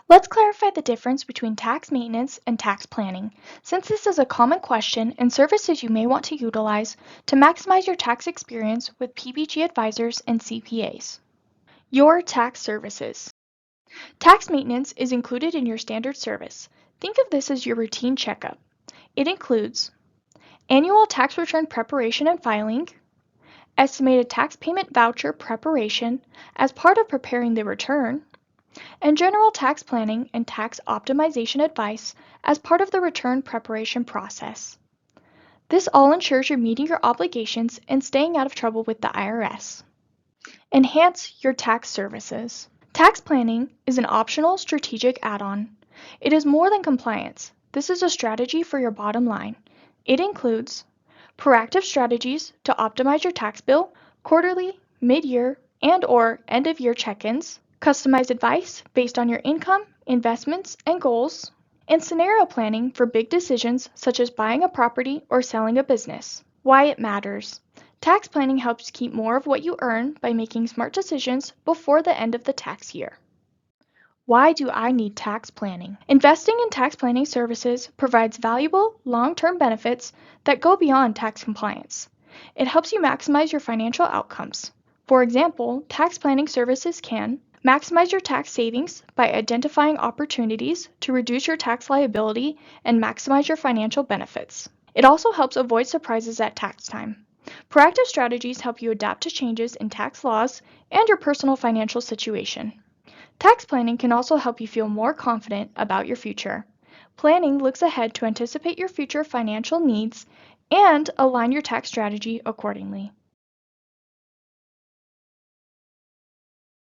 Let's clarify the difference between tax maintenance and tax planning, since this is a common question and services you may want to utilize to maximize your tax experience with PBG Advisors and CPAs. Your tax services. Tax maintenance is included in your standard service. Think of this as your routine checkup. It includes annual tax return preparation and filing, estimated tax payment voucher preparation as part of preparing the return, and general tax planning and tax optimization advice as part of the return preparation process. This all ensures you're meeting your obligations and staying out of trouble with the IRS. Enhance your tax services. Tax planning is an optional strategic add-on. It is more than compliance. This is a strategy for your bottom line. It includes proactive strategies to optimize your tax bill, quarterly, mid-year, and/or end-of-year check-ins, customized advice based on your income, investments, and goals, and scenario planning for big decisions such as buying a property or selling a business. Why it matters. Tax planning helps keep more of what you earn by making smart decisions before the end of the tax year. Why do I need tax planning? Investing in tax planning services provides valuable, long-term benefits that go beyond tax compliance. It helps you maximize your financial outcomes. For example, tax planning services can maximize your tax savings by identifying opportunities to reduce your tax liability and maximize your financial benefits. It also helps avoid surprises at tax time. Proactive strategies help you adapt to changes in tax laws and your personal financial situation. Tax planning can also help you feel more confident about your future. Planning looks ahead to anticipate your future financial needs and align your tax strategy accordingly.